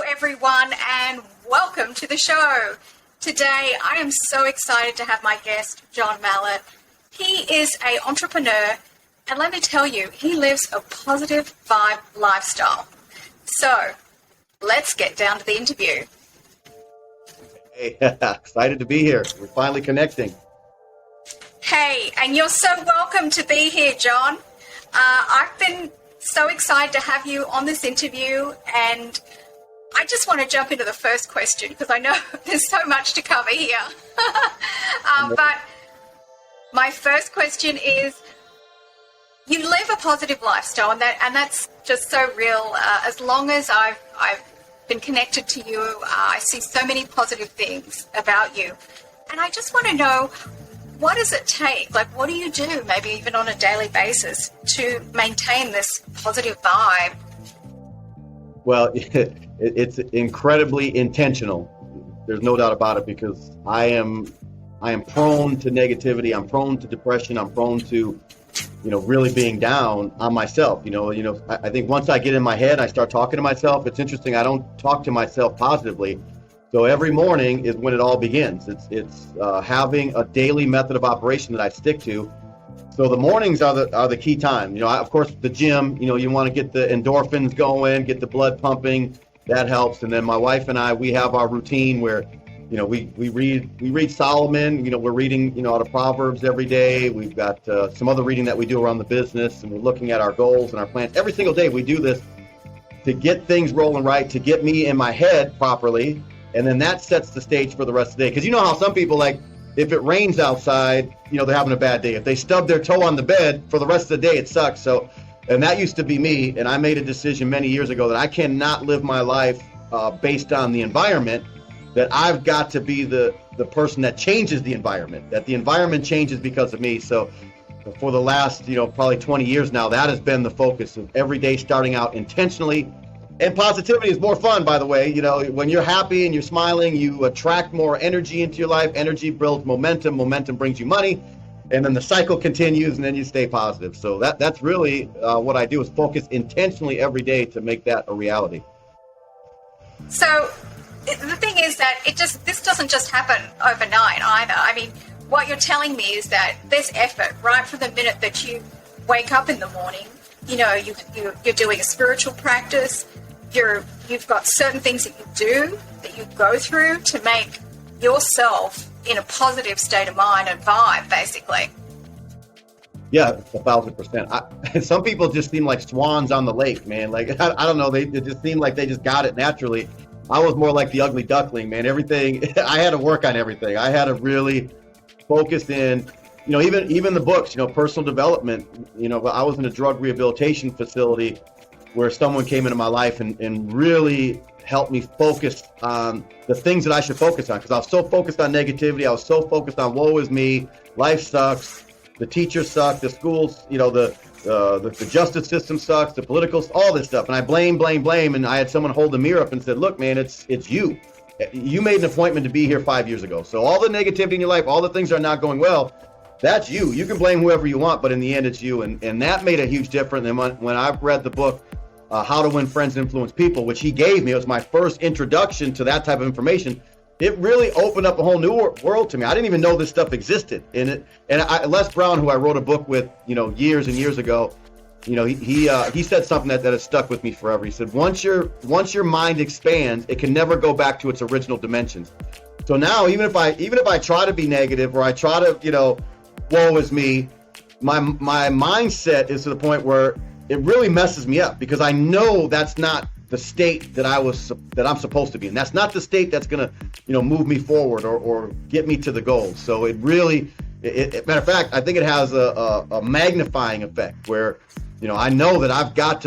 everyone, and welcome to the show. Today, I am so excited to have my guest, John Malott. He is an entrepreneur, and let me tell you, he lives a positive vibe lifestyle. So, let's get down to the interview. Hey, excited to be here. We're finally connecting. Hey, and you're so welcome to be here, John. I've been so excited to have you on this interview, and I just want to jump into the first question because I know there's so much to cover here. But my first question is, you live a positive lifestyle, and that's just so real. As long as I've been connected to you, I see so many positive things about you. And I just want to know, what does it take? Like, what do you do, maybe even on a daily basis, to maintain this positive vibe? Well, it's incredibly intentional. There's no doubt about it, because I am prone to negativity. I'm prone to depression. I'm prone to, really being down on myself. I think once I get in my head, I start talking to myself. It's interesting. I don't talk to myself positively. So every morning is when it all begins. It's having a daily method of operation that I stick to. So the mornings are the key time. Of course, the gym. You want to get the endorphins going, get the blood pumping. That helps. And then my wife and I, we have our routine where, we read Solomon. We're reading out of Proverbs every day. We've got some other reading that we do around the business, and we're looking at our goals and our plans every single day. We do this to get things rolling right, to get me in my head properly. And then that sets the stage for the rest of the day. Because you know how some people, like, if it rains outside, they're having a bad day. If they stub their toe on the bed, for the rest of the day, it sucks. So, and that used to be me. And I made a decision many years ago that I cannot live my life based on the environment, that I've got to be the person that changes the environment, that the environment changes because of me. So for the last, probably 20 years now, that has been the focus of every day, starting out intentionally. And positivity is more fun, by the way. When you're happy and you're smiling, you attract more energy into your life. Energy builds momentum. Momentum brings you money. And then the cycle continues, and then you stay positive. So that's really what I do, is focus intentionally every day to make that a reality. So the thing is that this doesn't just happen overnight either. I mean, what you're telling me is that there's effort right from the minute that you wake up in the morning. You're doing a spiritual practice. You've got certain things that you do, that you go through to make yourself in a positive state of mind and vibe, basically. Yeah, 1,000%. Some people just seem like swans on the lake, man. Like, I don't know, they just seem like they just got it naturally. I was more like the ugly duckling, man. Everything, I had to work on everything. I had to really focus in. Even the books, personal development. I was in a drug rehabilitation facility where someone came into my life and really helped me focus on the things that I should focus on. Because I was so focused on negativity. I was so focused on woe is me, life sucks, the teachers suck, the schools, the justice system sucks, the political, all this stuff. And I blame. And I had someone hold the mirror up and said, look, man, it's you. You made an appointment to be here 5 years ago. So all the negativity in your life, all the things that are not going well, that's you. You can blame whoever you want, but in the end, it's you. And that made a huge difference. And when I read the book, How to Win Friends and Influence People, which he gave me, it was my first introduction to that type of information. It really opened up a whole new world to me. I didn't even know this stuff existed. And Les Brown, who I wrote a book with, years and years ago, he said something that has stuck with me forever. He said, once your mind expands, it can never go back to its original dimensions. So now, even if I try to be negative, or I try to, woe is me, my mindset is to the point where it really messes me up, because I know that's not the state that I'm supposed to be in. That's not the state that's gonna, move me forward or get me to the goal. So it really, matter of fact, I think it has a magnifying effect where, I know that I've got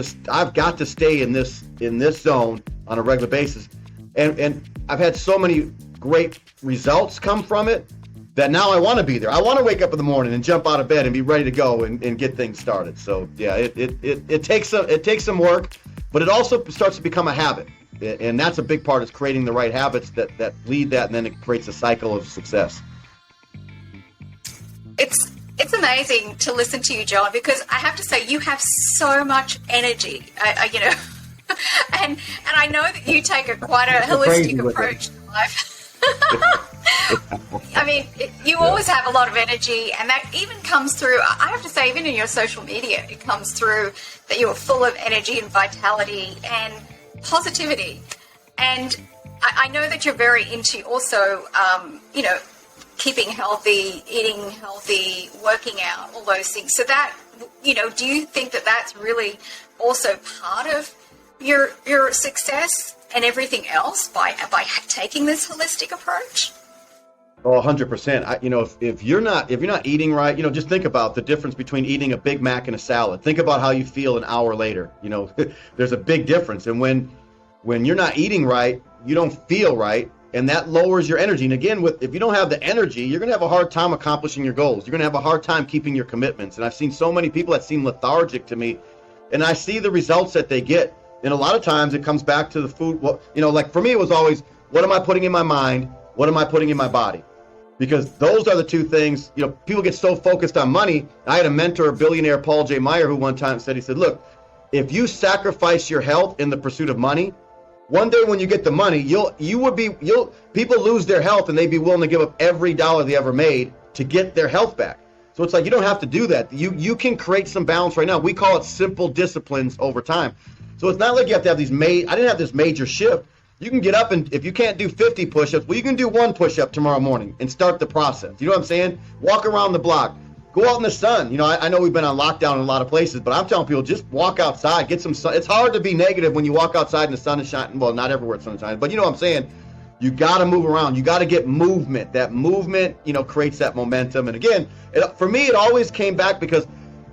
to stay in this zone on a regular basis, and I've had so many great results come from it, that now I want to be there. I want to wake up in the morning and jump out of bed and be ready to go and get things started. So yeah, it takes some work, but it also starts to become a habit, and that's a big part, is creating the right habits that lead that, and then it creates a cycle of success. It's amazing to listen to you, John, because I have to say you have so much energy. and I know that you take quite a holistic approach to life. I mean, you always have a lot of energy, and that even comes through. I have to say, even in your social media, it comes through that you're full of energy and vitality and positivity. And I know that you're very into also, keeping healthy, eating healthy, working out, all those things. So that, do you think that that's really also part of your success and everything else by taking this holistic approach? Oh, 100%. If you're not eating right, just think about the difference between eating a Big Mac and a salad. Think about how you feel an hour later. There's a big difference. And when you're not eating right, you don't feel right, and that lowers your energy. And again, if you don't have the energy, you're going to have a hard time accomplishing your goals. You're going to have a hard time keeping your commitments. And I've seen so many people that seem lethargic to me, and I see the results that they get. And a lot of times it comes back to the food. Well, like for me, it was always, what am I putting in my mind? What am I putting in my body? Because those are the two things. People get so focused on money. I had a mentor, billionaire Paul J. Meyer, who one time said, he said, look, if you sacrifice your health in the pursuit of money, one day when you get the money, people lose their health and they'd be willing to give up every dollar they ever made to get their health back. So it's like, you don't have to do that. You can create some balance right now. We call it simple disciplines over time. So it's not like you have to have these I didn't have this major shift. You can get up, and if you can't do 50 push-ups, well, you can do one push-up tomorrow morning and start the process. You know what I'm saying? Walk around the block. Go out in the sun. I know we've been on lockdown in a lot of places, but I'm telling people, just walk outside, get some sun. It's hard to be negative when you walk outside and the sun is shining. Well, not everywhere the sun is shining, but you know what I'm saying? You got to move around. You got to get movement. That movement, creates that momentum. And again, for me, it always came back because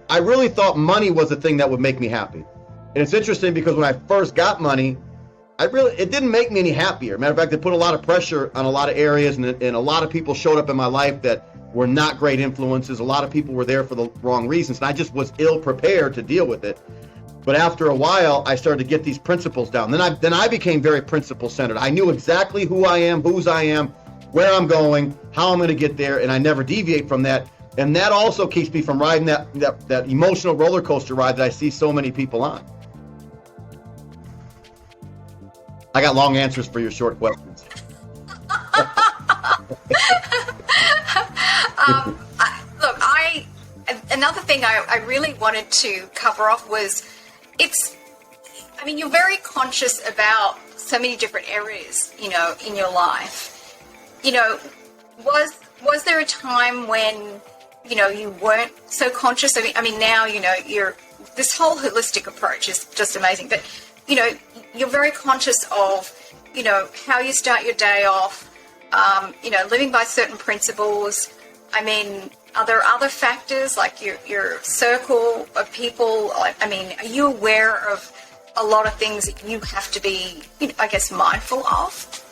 I really thought money was the thing that would make me happy. And it's interesting because when I first got money, it didn't make me any happier. Matter of fact, it put a lot of pressure on a lot of areas, and a lot of people showed up in my life that were not great influences. A lot of people were there for the wrong reasons, and I just was ill prepared to deal with it. But after a while, I started to get these principles down. Then I became very principle centered. I knew exactly who I am, whose I am, where I'm going, how I'm going to get there, and I never deviate from that. And that also keeps me from riding that emotional roller coaster ride that I see so many people on. I got long answers for your short questions. Another thing I really wanted to cover off was, you're very conscious about so many different areas, in your life. Was there a time when, you weren't so conscious? Now, this whole holistic approach is just amazing, but, you're very conscious of, how you start your day off, living by certain principles. Are there other factors like your circle of people? Are you aware of a lot of things that you have to be, mindful of?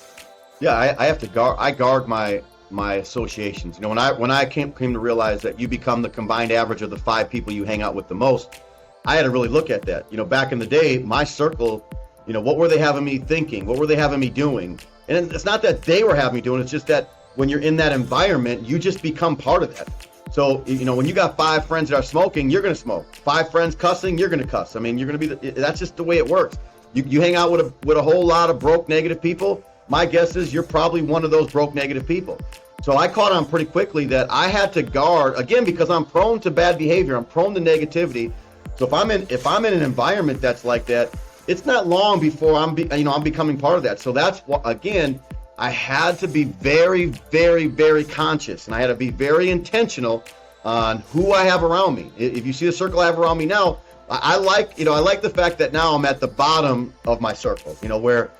Yeah, I have to guard my associations. When I came to realize that you become the combined average of the 5 people you hang out with the most, I had to really look at that. Back in the day, my circle, what were they having me thinking? What were they having me doing? And it's not that they were having me doing, it's just that when you're in that environment, you just become part of that. So, when you got 5 friends that are smoking, you're going to smoke. 5 friends cussing, you're going to cuss. You're going to be, that's just the way it works. You hang out with a whole lot of broke, negative people. My guess is you're probably one of those broke, negative people. So I caught on pretty quickly that I had to guard, again, because I'm prone to bad behavior. I'm prone to negativity. So if I'm in an environment that's like that, it's not long before I'm becoming part of that. So that's what, again, I had to be very, very, very conscious, and I had to be very intentional on who I have around me. If you see the circle I have around me now, I like the fact that now I'm at the bottom of my circle, where,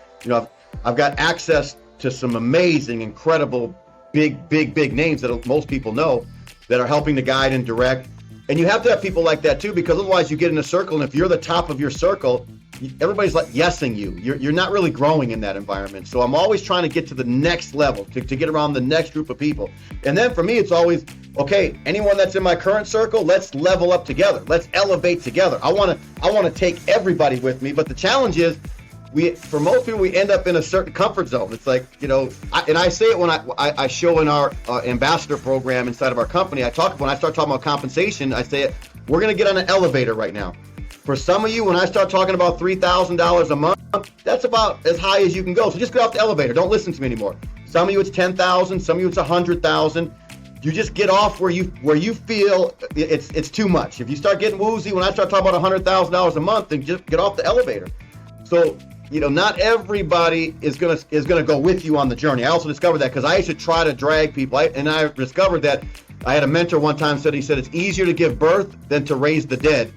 I've got access to some amazing, incredible, big names that most people know that are helping to guide and direct. And you have to have people like that too, because otherwise you get in a circle, and if you're the top of your circle, everybody's like yesing you. You're not really growing in that environment. So I'm always trying to get to the next level, to get around the next group of people. And then for me, it's always, okay, anyone that's in my current circle, let's level up together. Let's elevate together. I want to take everybody with me. But the challenge is, for most people, we end up in a certain comfort zone. It's like, and I say it when I show in our ambassador program inside of our company. When I start talking about compensation, I say, we're going to get on an elevator right now. For some of you, when I start talking about $3,000 a month, that's about as high as you can go. So just get off the elevator. Don't listen to me anymore. Some of you it's 10,000. Some of you it's 100,000. You just get off where you feel it's too much. If you start getting woozy, when I start talking about $100,000 a month, then just get off the elevator. So, not everybody is gonna go with you on the journey. I also discovered that because I used to try to drag people, and I discovered that I had a mentor one time he said it's easier to give birth than to raise the dead.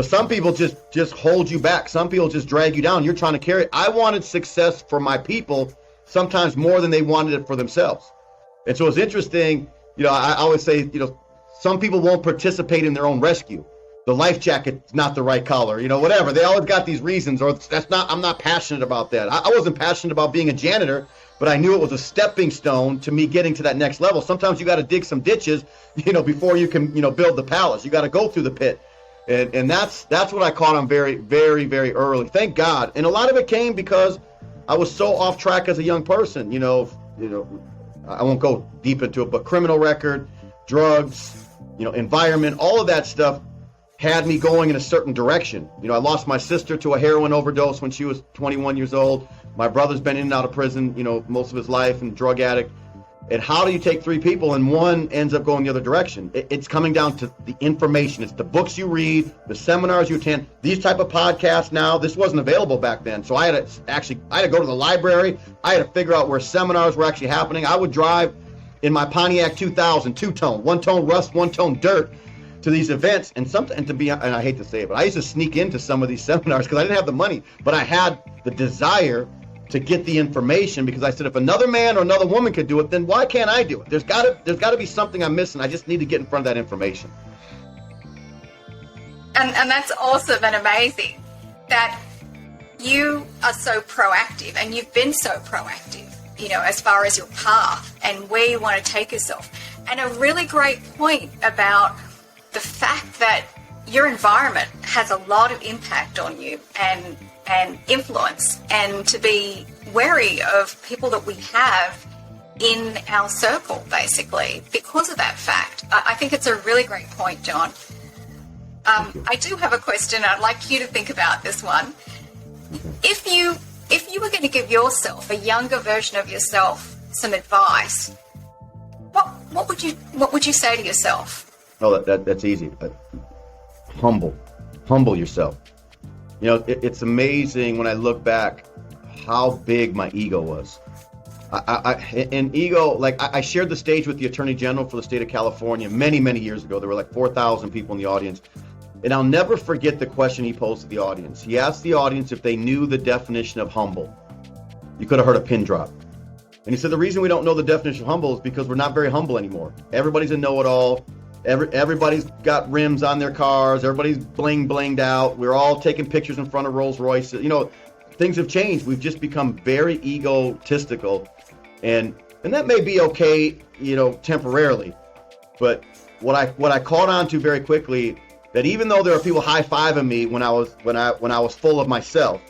Some people just hold you back. Some people just drag you down. You're trying to carry it. I wanted success for my people sometimes more than they wanted it for themselves. And so it's interesting. I always say, some people won't participate in their own rescue. The life jacket's not the right color, whatever. They always got these reasons, or I'm not passionate about that. I wasn't passionate about being a janitor, but I knew it was a stepping stone to me getting to that next level. Sometimes you got to dig some ditches, before you can, build the palace. You got to go through the pit. And that's what I caught on very, very, very early. Thank God. And a lot of it came because I was so off track as a young person, I won't go deep into it, but criminal record, drugs, environment, all of that stuff had me going in a certain direction. I lost my sister to a heroin overdose when she was 21 years old. My brother's been in and out of prison, most of his life, and drug addict. And how do you take three people and one ends up going the other direction? It's coming down to the information. It's the books you read, the seminars you attend, these type of podcasts now. This wasn't available back then. So I had to go to the library. I had to figure out where seminars were actually happening. I would drive in my Pontiac 2000, two-tone, one-tone rust, one-tone dirt to these events. And I hate to say it, but I used to sneak into some of these seminars because I didn't have the money, but I had the desire to get the information, because I said, if another man or another woman could do it, then why can't I do it? There's got to be something I'm missing. I just need to get in front of that information. And that's awesome and amazing that you are so proactive, and you've been so proactive, as far as your path and where you want to take yourself. And a really great point about the fact that your environment has a lot of impact on you and influence, and to be wary of people that we have in our circle, basically, because of that fact. I think it's a really great point, John. I do have a question. I'd like you to think about this one. If you were going to give yourself, a younger version of yourself, some advice, what would you say to yourself? Oh, that's easy. Humble yourself. It's amazing when I look back how big my ego was. I shared the stage with the Attorney General for the state of California many, many years ago. There were like 4,000 people in the audience. And I'll never forget the question he posed to the audience. He asked the audience if they knew the definition of humble. You could have heard a pin drop. And he said, the reason we don't know the definition of humble is because we're not very humble anymore. Everybody's a know-it-all. Everybody's got rims on their cars. Everybody's blinged out. We're all taking pictures in front of Rolls Royce. Things have changed. We've just become very egotistical, and that may be okay, temporarily. But what I caught on to very quickly, that even though there are people high-fiving me when I was full of myself,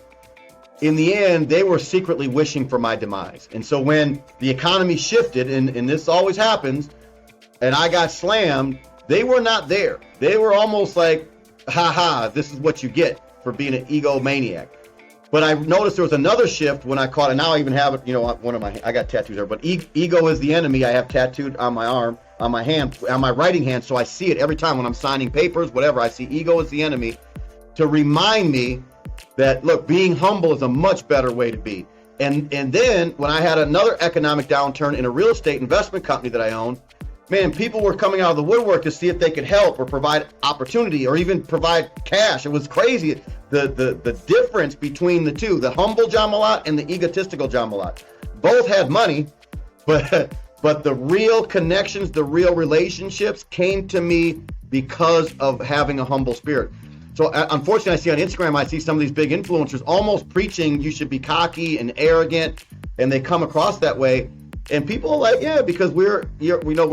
in the end they were secretly wishing for my demise. And so when the economy shifted, and this always happens, and I got slammed, they were not there. They were almost like, this is what you get for being an egomaniac. But I noticed there was another shift when I caught it. Now I even have it, I got tattoos there, but ego is the enemy. I have tattooed on my arm, on my hand, on my writing hand, so I see it every time when I'm signing papers, whatever. I see ego is the enemy to remind me that, look, being humble is a much better way to be. And then when I had another economic downturn in a real estate investment company that I own, man, people were coming out of the woodwork to see if they could help or provide opportunity or even provide cash. It was crazy, the difference between the two, the humble John Malott and the egotistical John Malott. Both had money, but the real connections, the real relationships came to me because of having a humble spirit. So unfortunately, I see on Instagram, I see some of these big influencers almost preaching you should be cocky and arrogant, and they come across that way. And people are like, yeah, because we're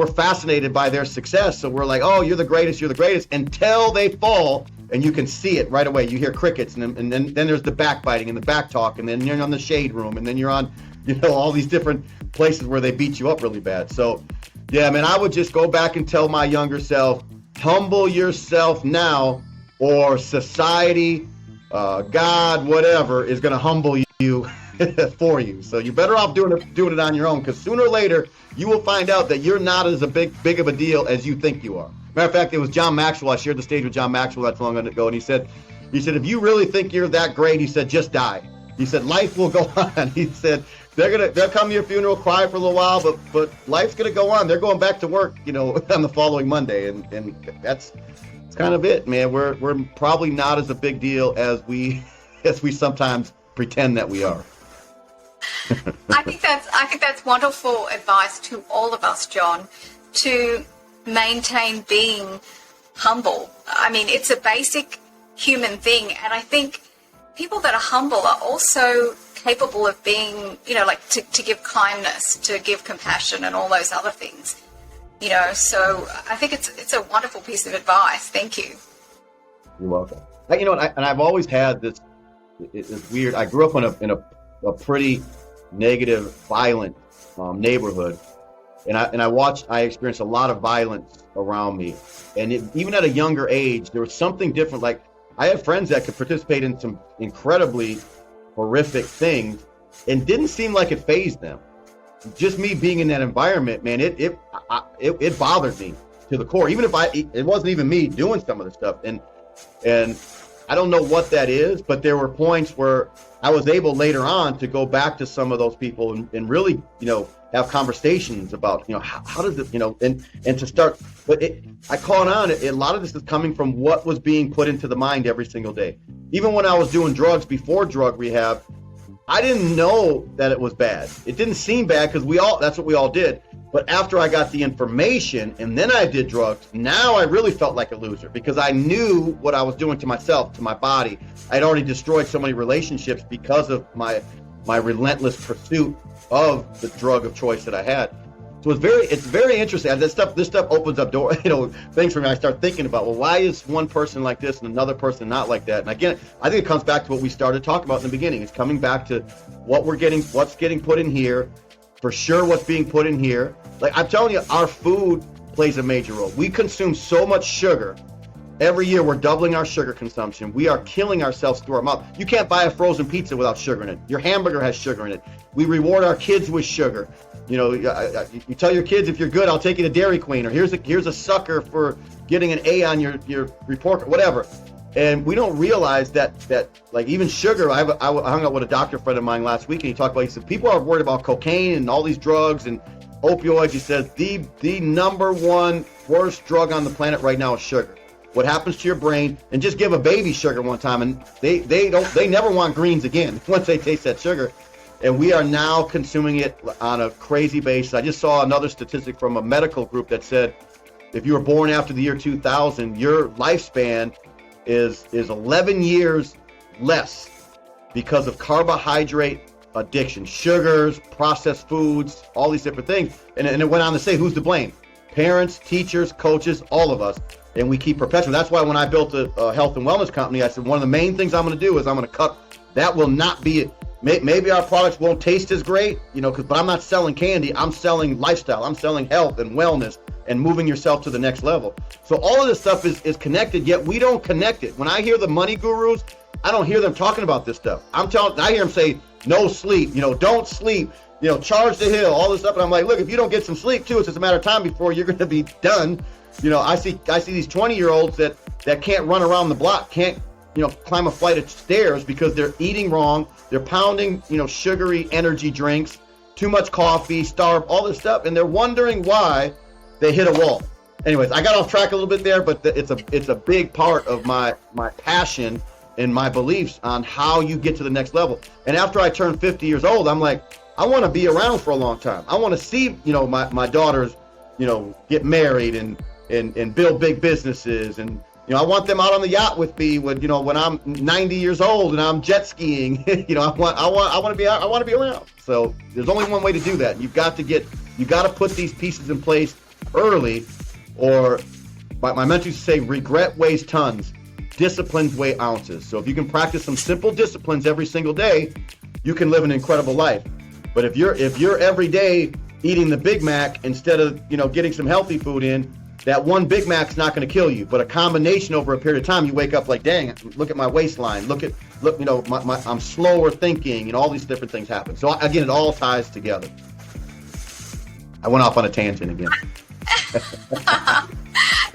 fascinated by their success. So we're like, oh, you're the greatest, until they fall, and you can see it right away. You hear crickets, and then there's the backbiting and the back talk, and then you're on the shade room, and then you're on, all these different places where they beat you up really bad. So, yeah, man, I would just go back and tell my younger self, humble yourself now, or society, God, whatever, is going to humble you for you. So you're better off doing it on your own, because sooner or later you will find out that you're not as big of a deal as you think you are. Matter of fact, it was John Maxwell. I shared the stage with John Maxwell not long ago, and he said, if you really think you're that great, he said, just die. He said, life will go on. He said, they'll come to your funeral, cry for a little while, but life's gonna go on. They're going back to work, on the following Monday, and that's kind of it, man. We're probably not as a big deal as we sometimes pretend that we are. I think that's wonderful advice to all of us, John, to maintain being humble. I mean, it's a basic human thing, and I think people that are humble are also capable of being, to give kindness, to give compassion, and all those other things. So I think it's a wonderful piece of advice. Thank you. You're welcome. And I've always had this. It's weird. I grew up in a pretty negative, violent neighborhood, and I experienced a lot of violence around me. And even at a younger age, there was something different. Like, I had friends that could participate in some incredibly horrific things, and didn't seem like it fazed them. Just me being in that environment, man, it bothered me to the core. Even if it wasn't even me doing some of the stuff, and I don't know what that is, but there were points where I was able later on to go back to some of those people and really, have conversations about, how does it, and to start. But I caught on. A lot of this is coming from what was being put into the mind every single day. Even when I was doing drugs before drug rehab, I didn't know that it was bad. It didn't seem bad because that's what we all did. But after I got the information and then I did drugs, now I really felt like a loser, because I knew what I was doing to myself, to my body. I'd already destroyed so many relationships because of my relentless pursuit of the drug of choice that I had. So it's very interesting. This stuff opens up things for me. I start thinking about, well, why is one person like this and another person not like that? And again, I think it comes back to what we started talking about in the beginning. It's coming back to what's getting put in here, for sure what's being put in here. Like, I'm telling you, our food plays a major role. We consume so much sugar. Every year we're doubling our sugar consumption. We are killing ourselves through our mouth. You can't buy a frozen pizza without sugar in it. Your hamburger has sugar in it. We reward our kids with sugar. You tell your kids, if you're good, I'll take you to Dairy Queen, or here's a sucker for getting an A on your report, whatever. And we don't realize that like, even sugar. I hung out with a doctor friend of mine last week, and he said people are worried about cocaine and all these drugs and opioids. He says the number one worst drug on the planet right now is sugar. What happens to your brain? And just give a baby sugar one time, and they never want greens again once they taste that sugar. And we are now consuming it on a crazy basis. I just saw another statistic from a medical group that said if you were born after the year 2000, your lifespan is 11 years less because of carbohydrate addiction, sugars, processed foods, all these different things. And it went on to say, who's to blame? Parents, teachers, coaches, all of us. And we keep perpetuating. That's why when I built a health and wellness company, I said one of the main things I'm going to do is I'm going to cut. That will not be it. Maybe our products won't taste as great, but I'm not selling candy. I'm selling lifestyle. I'm selling health and wellness and moving yourself to the next level. So all of this stuff is connected, yet we don't connect it. When I hear the money gurus, I don't hear them talking about this stuff. I hear them say, no sleep, don't sleep, charge the hill, all this stuff. And I'm like, look, if you don't get some sleep too, it's just a matter of time before you're going to be done. I see these 20-year-olds that can't run around the block, can't, climb a flight of stairs because they're eating wrong. They're pounding, sugary energy drinks, too much coffee, all this stuff. And they're wondering why they hit a wall. Anyways, I got off track a little bit there, but it's a big part of my passion and my beliefs on how you get to the next level. And after I turned 50 years old, I'm like, I want to be around for a long time. I want to see, my daughters, get married and build big businesses, and I want them out on the yacht with me when I'm 90 years old and I'm jet skiing. I want to be around. So there's only one way to do that. You got to put these pieces in place early, or my mentor used to say, regret weighs tons, disciplines weigh ounces. So if you can practice some simple disciplines every single day, you can live an incredible life. But if you're every day eating the Big Mac instead of getting some healthy food in, that one Big Mac's not going to kill you, but a combination over a period of time, you wake up like, dang, look at my waistline, look, I'm slower thinking, and all these different things happen. So again, it all ties together. I went off on a tangent again.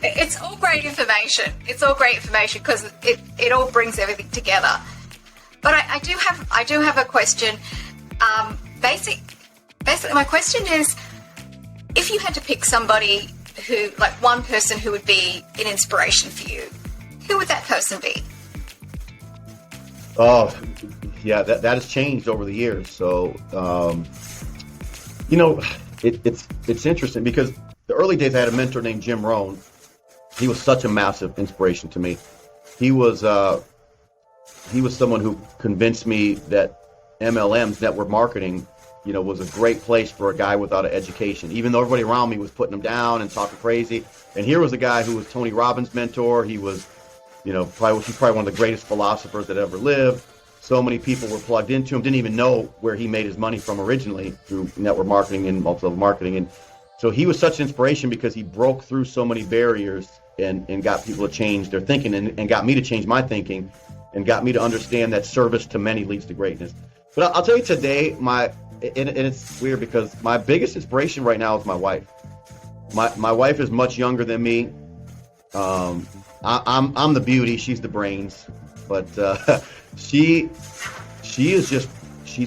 It's all great information. It's all great information because it all brings everything together. But I do have a question. Basically, my question is, if you had to pick somebody who, like one person who would be an inspiration for you, who would that person be? Oh, yeah, that has changed over the years. So, it's interesting because the early days I had a mentor named Jim Rohn. He was such a massive inspiration to me. He was someone who convinced me that MLMs, network marketing, was a great place for a guy without an education, even though everybody around me was putting him down and talking crazy. And here was a guy who was Tony Robbins' mentor. He was, he's probably one of the greatest philosophers that ever lived. So many people were plugged into him, didn't even know where he made his money from originally through network marketing and multi-level marketing. And so he was such an inspiration because he broke through so many barriers and got people to change their thinking and got me to change my thinking and got me to understand that service to many leads to greatness. But I'll tell you today, and it's weird because my biggest inspiration right now is my wife. My wife is much younger than me. I'm the beauty, she's the brains, but she's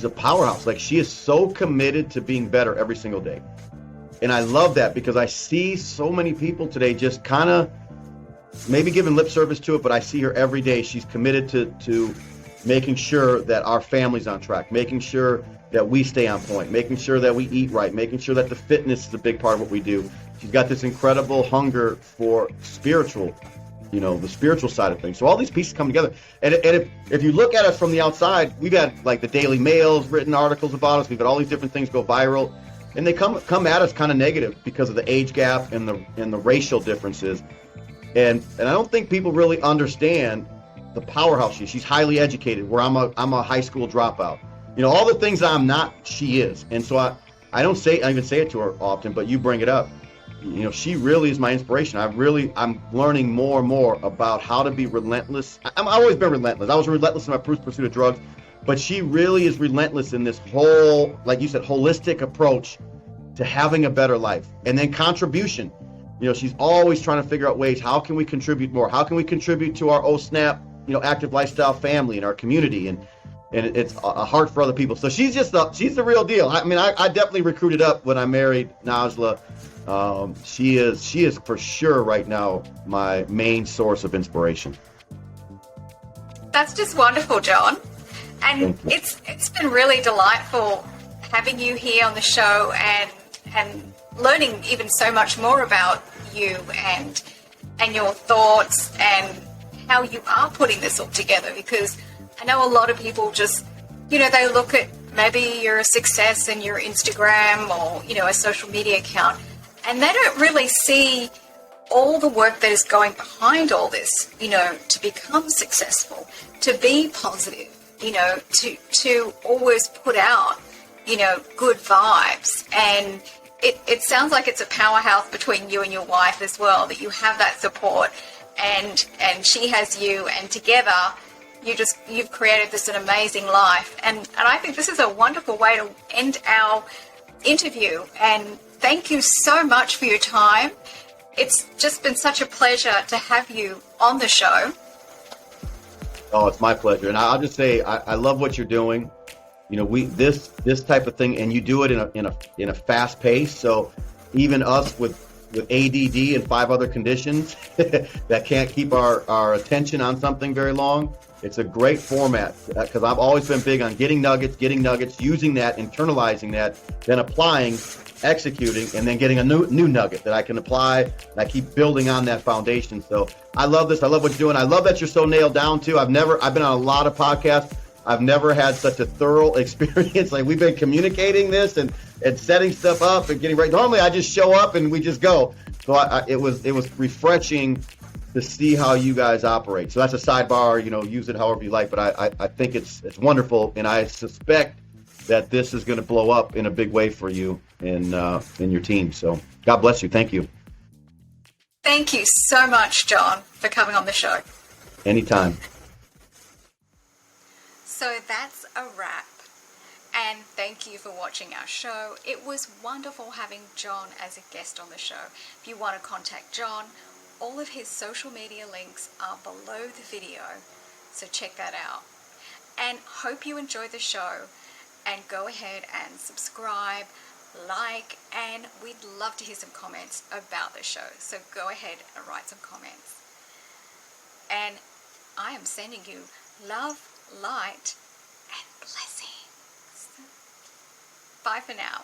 a powerhouse. Like, she is so committed to being better every single day. And I love that because I see so many people today just kind of maybe giving lip service to it, but I see her every day. She's committed to making sure that our family's on track, making sure that we stay on point, making sure that we eat right, making sure that the fitness is a big part of what we do. She's got this incredible hunger for spiritual, the spiritual side of things. So all these pieces come together. And if you look at us from the outside, we've had like the Daily Mail's written articles about us. We've had all these different things go viral. And they come at us kind of negative because of the age gap and the racial differences. And I don't think people really understand the powerhouse she is. She's highly educated, where I'm a high school dropout. All the things I'm not, she is. And so I don't even say it to her often, but you bring it up. She really is my inspiration. I'm learning more and more about how to be relentless. I've always been relentless. I was relentless in my pursuit of drugs. But she really is relentless in this whole, like you said, holistic approach to having a better life. And then contribution. She's always trying to figure out ways, how can we contribute more? How can we contribute to our snap, active lifestyle family and our community? And it's a heart for other people. So she's the real deal. I mean, I definitely recruited up when I married Najla. She is for sure right now my main source of inspiration. That's just wonderful, John. And it's been really delightful having you here on the show and learning even so much more about you and your thoughts and how you are putting this all together, because I know a lot of people just, they look at maybe you're a success in your Instagram or, a social media account, and they don't really see all the work that is going behind all this, to become successful, to be positive, to always put out, good vibes. And it sounds like it's a powerhouse between you and your wife as well, that you have that support and she has you, and together you've created this an amazing life. And I think this is a wonderful way to end our interview. And thank you so much for your time. It's just been such a pleasure to have you on the show. Oh, it's my pleasure. And I'll just say, I love what you're doing. This type of thing, and you do it in a fast pace. So even us with ADD and 5 other conditions that can't keep our attention on something very long, it's a great format, because I've always been big on getting nuggets, using that, internalizing that, then applying, executing, and then getting a new nugget that I can apply, and I keep building on that foundation. So I love this. I love what you're doing. I love that you're so nailed down too. I've been on a lot of podcasts. I've never had such a thorough experience. Like, we've been communicating this and setting stuff up and getting ready. Normally I just show up and we just go. So it was refreshing to see how you guys operate. So that's a sidebar, use it however you like, but I think it's wonderful. And I suspect that this is going to blow up in a big way for you and your team. So God bless you. Thank you. Thank you so much, John, for coming on the show. Anytime. So that's a wrap. And thank you for watching our show. It was wonderful having John as a guest on the show. If you want to contact John, all of his social media links are below the video, so check that out. And hope you enjoy the show, and go ahead and subscribe, like, and we'd love to hear some comments about the show. So go ahead and write some comments. And I am sending you love, light, and blessings. Bye for now.